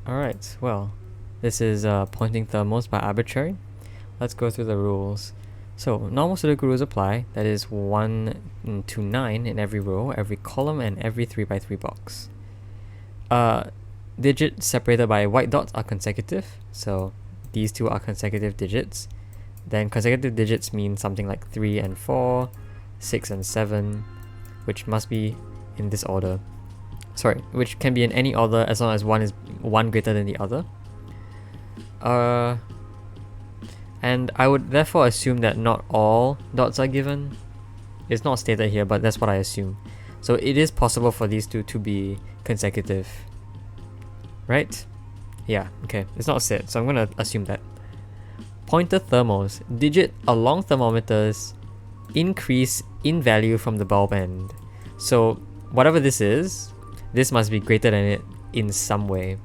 Alright, well, this is Pointing Thermos by Arbitrary. Let's go through the rules. So, normal Sudoku rules apply, that is 1 to 9 in every row, every column, and every 3x3 box. Digits separated by white dots are consecutive, so these two are consecutive digits. Then consecutive digits mean something like 3 and 4, 6 and 7, which must be in this order. Sorry, which can be in any order as long as one is one greater than the other. And I would therefore assume that not all dots are given. It's not stated here, but that's what I assume. So it is possible for these two to be consecutive. Right? Yeah, okay. It's not said, so I'm gonna assume that. Pointer thermos. Digit along thermometers increase in value from the bulb end. So whatever this is, this must be greater than it in some way.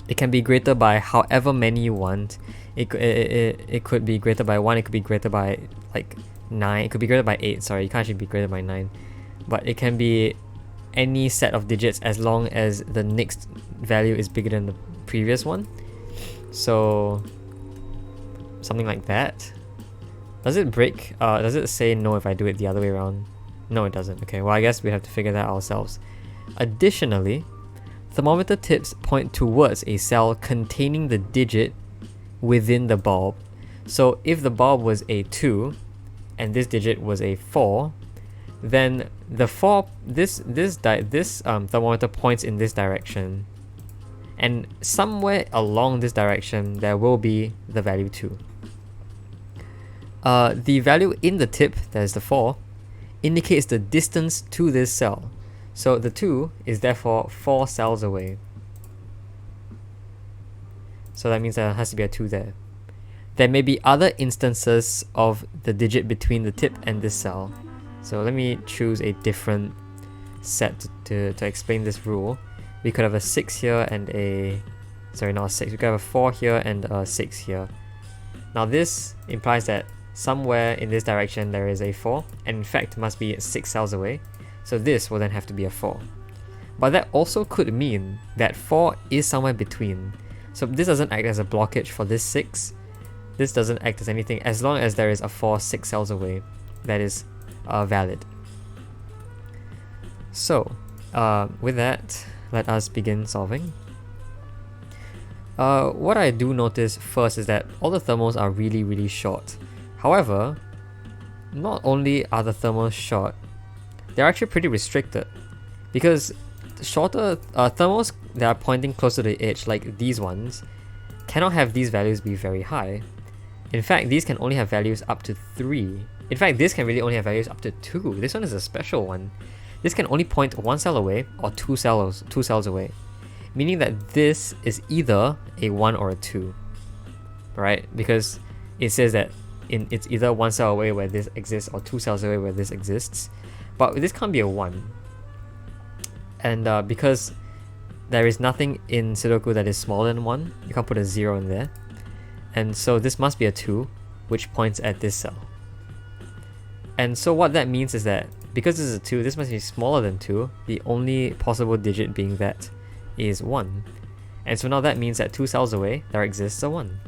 It can be greater by however many you want. It could be greater by 1, it could be greater by like 9, it could be greater by 8, sorry, you can't actually be greater by 9. But it can be any set of digits as long as the next value is bigger than the previous one. So something like that. Does it break? Does it say no if I do it the other way around? No, it doesn't. Okay, well I guess we have to figure that out ourselves. Additionally, thermometer tips point towards a cell containing the digit within the bulb. So if the bulb was a 2 and this digit was a 4, then the 4 this thermometer points in this direction, and somewhere along this direction there will be the value 2. The value in the tip, that is the 4, indicates the distance to this cell. So the 2 is therefore 4 cells away. So that means there has to be a 2 there. There may be other instances of the digit between the tip and this cell. So let me choose a different set to explain this rule. We could have a 6 here and a... Sorry, not a 6. We could have a 4 here and a 6 here. Now this implies that somewhere in this direction there is a 4, and in fact must be 6 cells away. So this will then have to be a 4. But that also could mean that 4 is somewhere between. So this doesn't act as a blockage for this 6. This doesn't act as anything as long as there is a 4 6 cells away. That is valid. So with that, let us begin solving. What I do notice first is that all the thermals are really short. However, not only are the thermals short, they're actually pretty restricted, because shorter thermals that are pointing closer to the edge, like these ones, cannot have these values be very high. In fact, these can only have values up to 3. In fact, this can really only have values up to 2. This one is a special one. This can only point 1 cell away or 2 cells away, meaning that this is either a 1 or a 2, right? Because it says that it's either 1 cell away where this exists or 2 cells away where this exists. But this can't be a 1. And because there is nothing in Sudoku that is smaller than 1, you can't put a 0 in there. And so this must be a 2, which points at this cell. And so what that means is that because this is a 2, this must be smaller than 2, the only possible digit being that is 1. And so now that means that 2 cells away, there exists a 1.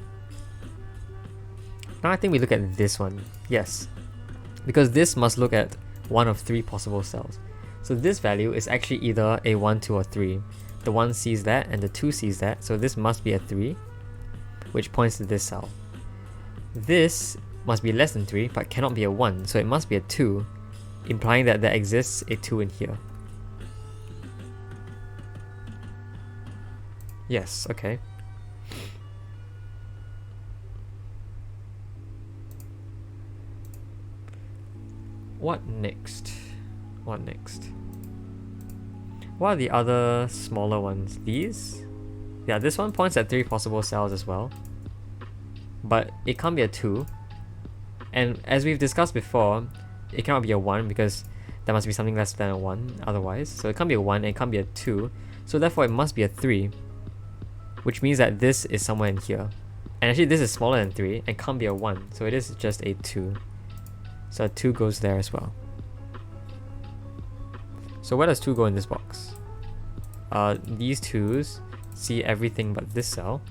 Now I think we look at this one. Yes, because this must look at one of 3 possible cells. So this value is actually either a 1, 2, or 3. The 1 sees that and the 2 sees that, so this must be a 3, which points to this cell. This must be less than 3 but cannot be a 1, so it must be a 2, implying that there exists a 2 in here. Yes, okay. What next? What next? What are the other smaller ones? These? Yeah, this one points at 3 possible cells as well. But it can't be a 2. And as we've discussed before, it cannot be a 1 because there must be something less than a 1 otherwise. So it can't be a 1 and it can't be a 2. So therefore it must be a 3. Which means that this is somewhere in here. And actually this is smaller than 3 and can't be a 1. So it is just a 2. So a 2 goes there as well. So where does 2 go in this box? These 2s see everything but this cell.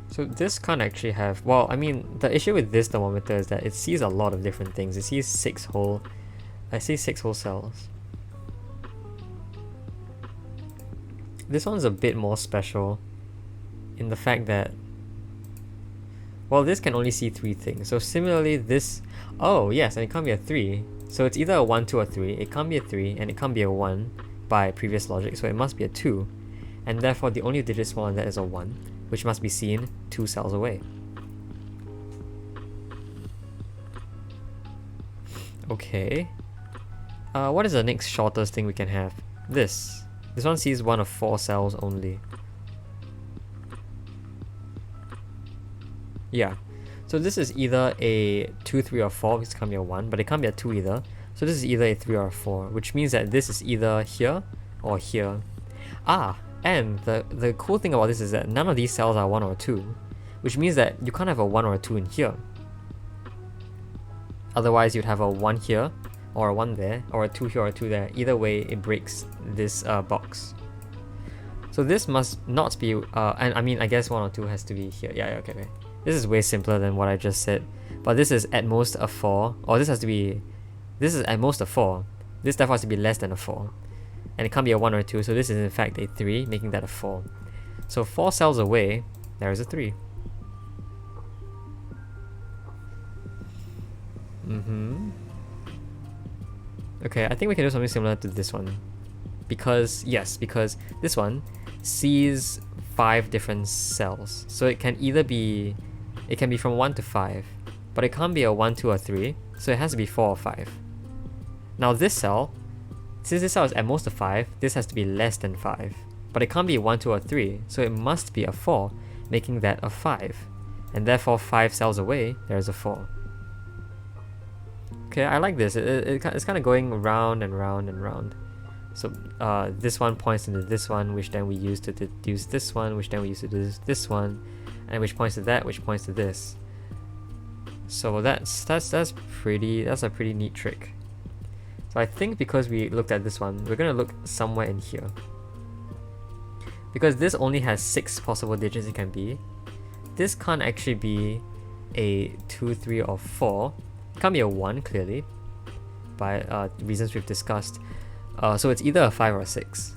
So this can't actually have, well, I mean, the issue with this thermometer is that it sees a lot of different things. It sees I see 6 whole cells. This one's a bit more special in the fact that, well, this can only see 3 things. So similarly, this, oh yes, and it can't be a 3. So it's either a 1, 2, or 3. It can't be a 3, and it can't be a 1 by previous logic, so it must be a 2. And therefore, the only digit smaller than that is a 1, which must be seen 2 cells away. Okay. What is the next shortest thing we can have? This. This one sees 1 of 4 cells only. Yeah. So this is either a 2, 3, or 4, because it can't be a 1, but it can't be a 2 either. So this is either a 3 or a 4, which means that this is either here or here. Ah, and the cool thing about this is that none of these cells are 1 or 2, which means that you can't have a 1 or a 2 in here. Otherwise, you'd have a 1 here, or a 1 there, or a 2 here or a 2 there. Either way, it breaks this box. So this must not be, and I mean, I guess 1 or 2 has to be here. Yeah, okay. This is way simpler than what I just said. But this is at most a 4, or this is at most a 4. This therefore has to be less than a 4. And it can't be a 1 or a 2, so this is in fact a 3, making that a 4. So 4 cells away, there is a 3. Okay, I think we can do something similar to this one. Because this one sees 5 different cells. So it can be from 1 to 5, but it can't be a 1, 2, or 3, so it has to be 4 or 5. Now this cell, since this cell is at most a 5, this has to be less than 5. But it can't be 1, 2, or 3, so it must be a 4, making that a 5. And therefore 5 cells away, there's a 4. Okay, I like this. It's kind of going round and round and round. So this one points into this one, which then we use to deduce this one, which then we use to deduce this one, and which points to that, which points to this. So that's a pretty neat trick. So I think because we looked at this one, we're gonna look somewhere in here. Because this only has 6 possible digits it can be, this can't actually be a 2, 3, or 4. It can't be a 1, clearly, by reasons we've discussed. So it's either a 5 or a 6.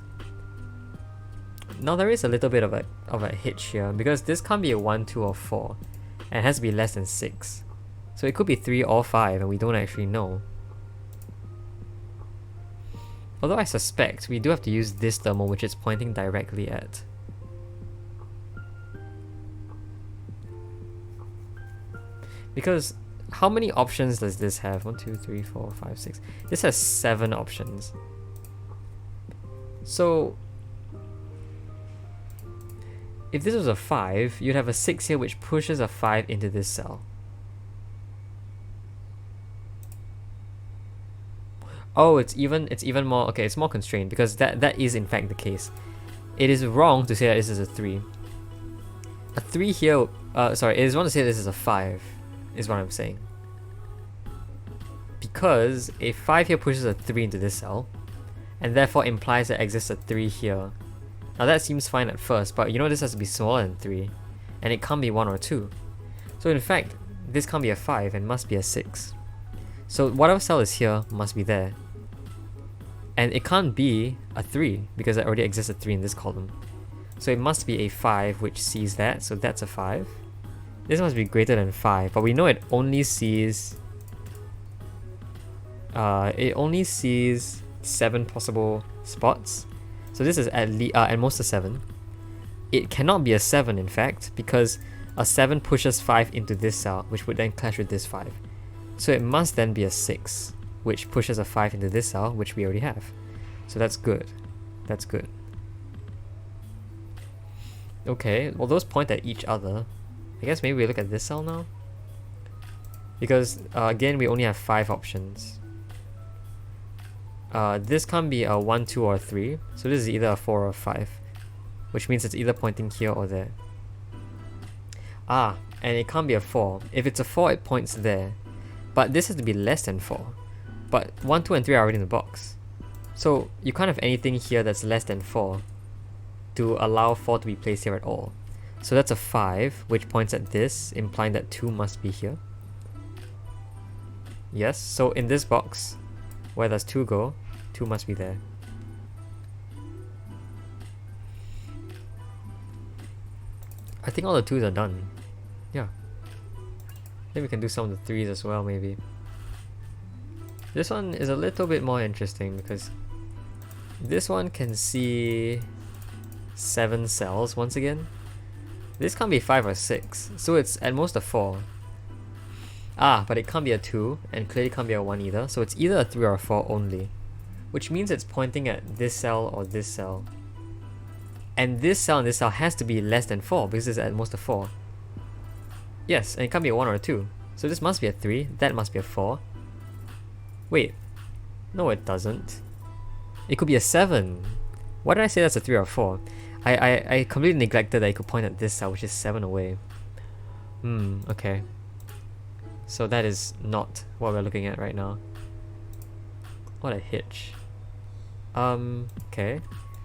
Now there is a little bit of a hitch here, because this can't be a 1, 2, or 4, and it has to be less than 6. So it could be 3 or 5, and we don't actually know. Although I suspect we do have to use this thermal, which it's pointing directly at. Because how many options does this have? 1, 2, 3, 4, 5, 6. This has 7 options. So if this was a 5, you'd have a 6 here which pushes a 5 into this cell. Oh, it's even more, okay, it's more constrained, because that is in fact the case. It is wrong to say that this is a 3. A 3 here, sorry, it is wrong to say this is a 5, is what I'm saying. Because a 5 here pushes a 3 into this cell, and therefore implies that exists a 3 here. Now that seems fine at first, but you know this has to be smaller than 3, and it can't be 1 or 2. So in fact, this can't be a 5 and must be a 6. So whatever cell is here must be there. And it can't be a 3, because there already exists a 3 in this column. So it must be a 5 which sees that, so that's a 5. This must be greater than 5, but we know it only sees 7 possible spots. So this is at most a 7. It cannot be a 7 in fact, because a 7 pushes 5 into this cell, which would then clash with this 5. So it must then be a 6, which pushes a 5 into this cell, which we already have. So that's good. That's good. Okay, well those point at each other. I guess maybe we look at this cell now. Because again, we only have 5 options. This can't be a 1, 2, or 3. So this is either a 4 or a 5. Which means it's either pointing here or there. Ah, and it can't be a 4. If it's a 4, it points there. But this has to be less than 4. But 1, 2, and 3 are already in the box. So you can't have anything here that's less than 4 to allow 4 to be placed here at all. So that's a 5, which points at this, implying that 2 must be here. Yes, so in this box, where does 2 go? 2 must be there. I think all the 2s are done. Yeah. Then we can do some of the 3s as well, maybe. This one is a little bit more interesting because this one can see 7 cells once again. This can't be 5 or 6, so it's at most a 4. Ah, but it can't be a 2, and clearly can't be a 1 either, so it's either a 3 or a 4 only. Which means it's pointing at this cell or this cell. And this cell and this cell has to be less than 4, because it's at most a 4. Yes, and it can't be a 1 or a 2. So this must be a 3, that must be a 4. Wait, no it doesn't. It could be a 7. Why did I say that's a 3 or a 4? I completely neglected that it could point at this cell, which is 7 away. Okay. So that is not what we're looking at right now. What a hitch. Okay.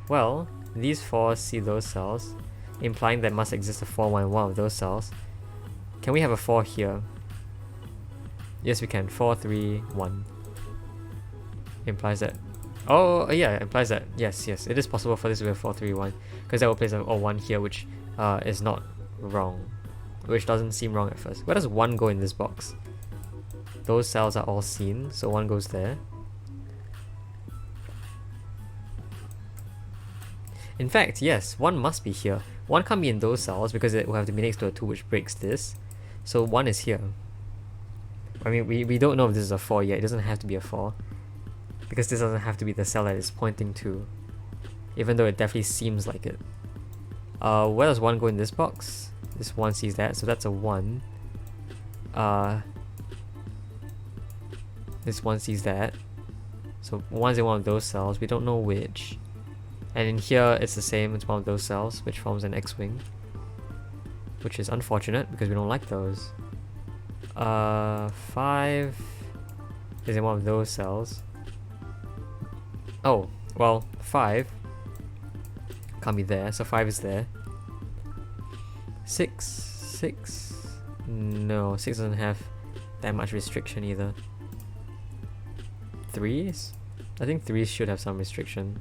Well, these 4 see those cells, implying there must exist a 4, 1 in one of those cells. Can we have a 4 here? Yes, we can. 4, 3, 1. Implies that. Oh, yeah, it implies that. Yes, it is possible for this to be a 4, 3, 1. Because that will place a 1 here, which is not wrong. Which doesn't seem wrong at first. Where does 1 go in this box? Those cells are all seen, so 1 goes there. In fact, yes, 1 must be here. 1 can't be in those cells because it will have to be next to a 2, which breaks this. So 1 is here. I mean, we don't know if this is a 4 yet. It doesn't have to be a 4. Because this doesn't have to be the cell that it's pointing to. Even though it definitely seems like it. Where does 1 go in this box? This 1 sees that, so that's a 1. This 1 sees that. So 1's in one of those cells, we don't know which. And in here it's the same, it's one of those cells, which forms an X-wing. Which is unfortunate, because we don't like those. 5 is in one of those cells. Oh, well, 5 can't be there, so 5 is there. 6, no, 6 doesn't have that much restriction either. 3s? I think 3s should have some restriction.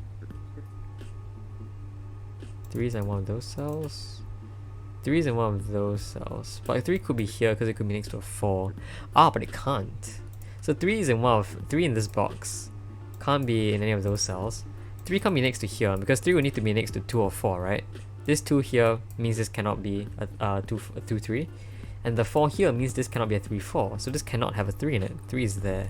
3s in one of those cells. 3s in one of those cells. But a 3 could be here because it could be next to a 4. Ah, but it can't. So 3 is in one of 3 in this box. Can't be in any of those cells. 3 can't be next to here because 3 would need to be next to 2 or 4, right? This 2 here means this cannot be a 2, 3. And the 4 here means this cannot be a 3, 4. So this cannot have a 3 in it. 3 is there.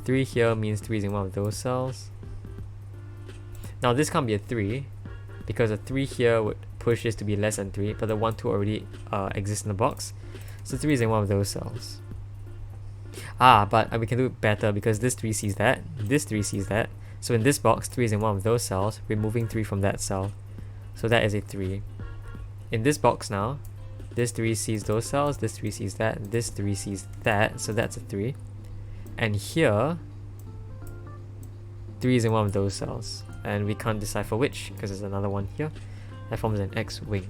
3 here means 3 is in one of those cells. Now this can't be a 3 because a 3 here would push this to be less than 3, but the 1, 2 already exists in the box. So 3 is in one of those cells. Ah, but we can do it better because this 3 sees that, this 3 sees that. So in this box, 3 is in one of those cells, removing 3 from that cell. So that is a 3. In this box now, this 3 sees those cells, this 3 sees that, this 3 sees that, so that's a 3. And here, 3 is in one of those cells. And we can't decipher which, because there's another one here. That forms an X-wing.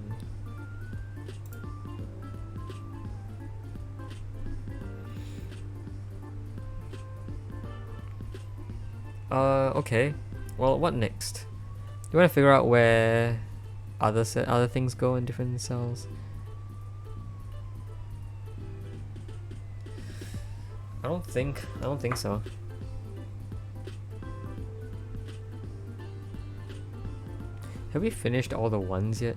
Okay. Well, what next? You want to figure out where other things go in different cells? I don't think so. Have we finished all the 1s yet?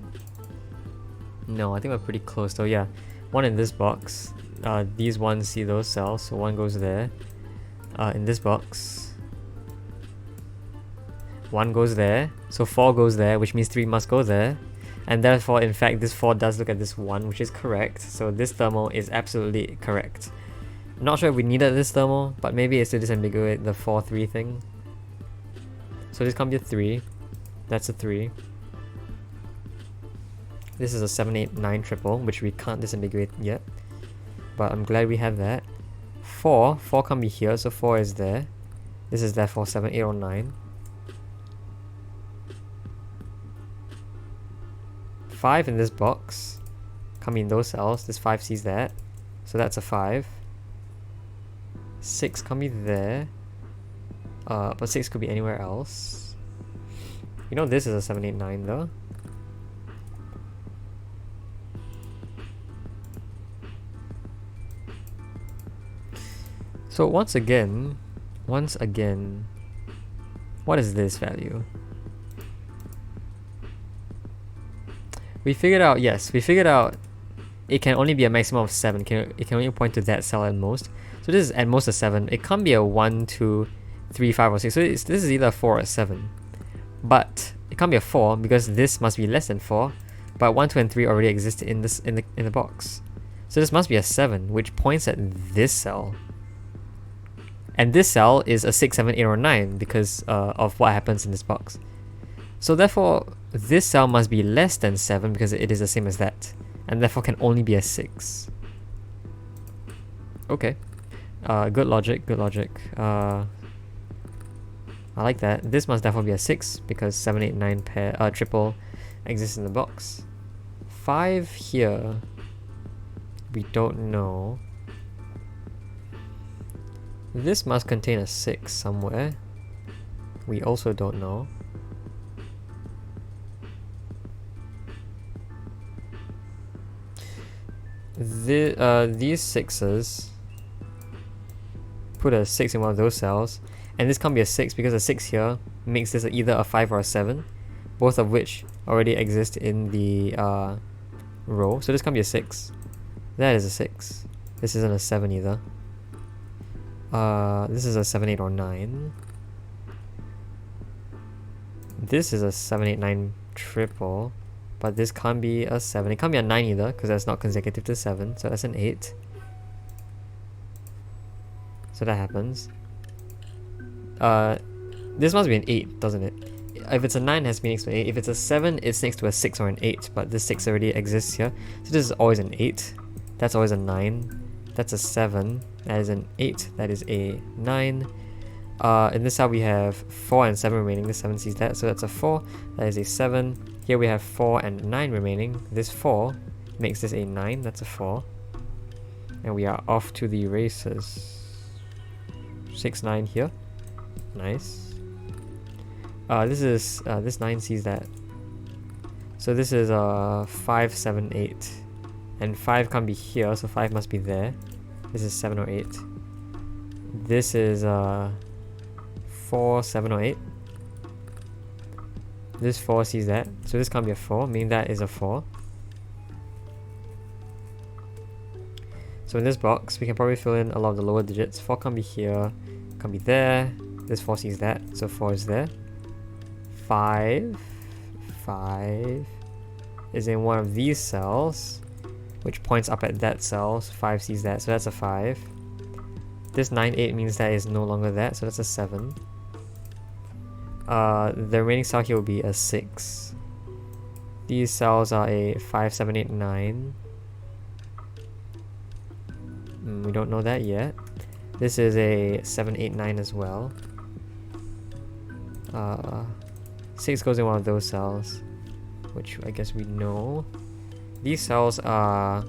No, I think we're pretty close though. Yeah, 1 in this box. These 1s see those cells, so 1 goes there. In this box, 1 goes there, so 4 goes there, which means 3 must go there. And therefore, in fact, this 4 does look at this 1, which is correct. So this thermal is absolutely correct. I'm not sure if we needed this thermal, but maybe it's to disambiguate the 4, 3 thing. So this can't be a 3. That's a 3. This is a 7, 8, 9 triple, which we can't disambiguate yet. But I'm glad we have that. 4 can't be here, so 4 is there. This is therefore 7, 8, or 9. 5 in this box. Come in those cells. This 5 sees that. So that's a 5. 6 can be there. But 6 could be anywhere else. You know this is a 7, 8, 9 though. So once again, what is this value? We figured out it can only be a maximum of 7. It can only point to that cell at most. So this is at most a 7. It can't be a 1, 2, 3, 5, or 6. So this is either a 4 or a 7. But it can't be a 4 because this must be less than 4. But 1, 2, and 3 already exist in the box. So this must be a 7, which points at this cell. And this cell is a 6, 7, 8, or 9 because of what happens in this box. So therefore, this cell must be less than 7 because it is the same as that. And therefore can only be a 6. Okay. Good logic. I like that. This must therefore be a 6 because 7, 8, 9 triple exists in the box. 5 here, we don't know. This must contain a 6 somewhere. We also don't know. These 6s, put a 6 in one of those cells, and this can't be a 6 because a 6 here makes this either a 5 or a 7, both of which already exist in the row. So this can't be a 6. That is a 6. This isn't a 7 either. This is a 7, 8, or 9. This is a 7, 8, 9 triple, but this can't be a 7. It can't be a 9 either because that's not consecutive to 7, so that's an 8. So that happens. This must be an 8, doesn't it? If it's a 9, it has to be next to an 8. If it's a 7, it's next to a 6 or an 8, but this 6 already exists here. So this is always an 8. That's always a 9. That's a 7. That is an 8. That is a 9. In this cell we have 4 and 7 remaining. This 7 sees that, so that's a 4. That is a 7. Here we have 4 and 9 remaining. This 4 makes this a 9. That's a 4. And we are off to the races. 6, 9 here. Nice. This 9 sees that. So this is 5, 7, 8. And 5 can't be here, so 5 must be there. This is 7 or 8. This is 4, 7, or 8. This 4 sees that, so this can't be a 4, meaning that is a 4. So in this box, we can probably fill in a lot of the lower digits. 4 can't be here, can't be there. This 4 sees that, so 4 is there. 5 is in one of these cells, which points up at that cell, so 5 sees that, so that's a 5. This 9, 8 means that is no longer that, so that's a 7. The remaining cell here will be a 6. These cells are a 5, 7, 8, 9. We don't know that yet. This is a 7, 8, 9 as well. 6 goes in one of those cells, which I guess we know. These cells are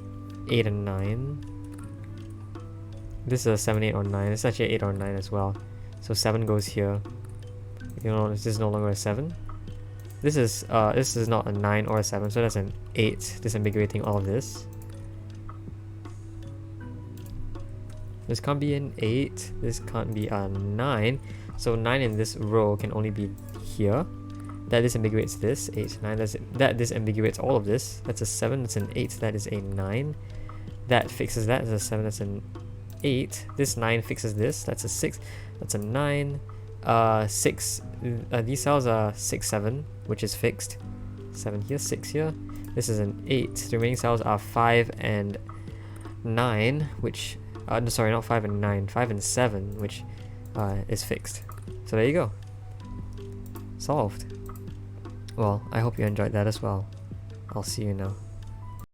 8 and 9. This is a 7, 8, or 9. It's actually 8 or 9 as well. So 7 goes here. You know, this is no longer a 7. This is not a 9 or a 7, so that's an 8, disambiguating all of this. This can't be an 8, this can't be a 9, so 9 in this row can only be here. That disambiguates this, 8, 9, that disambiguates all of this. That's a 7, that's an 8, that is a 9. That fixes that, that's a 7, that's an 8. This 9 fixes this, that's a 6, that's a 9. 6, these cells are 6, 7, which is fixed. 7 here, 6 here. This is an 8. The remaining cells are 5 and 9, which no, sorry, not 5 and 9, 5 and 7, which is fixed. So there you go. Solved. Well, I hope you enjoyed that as well. I'll see you now.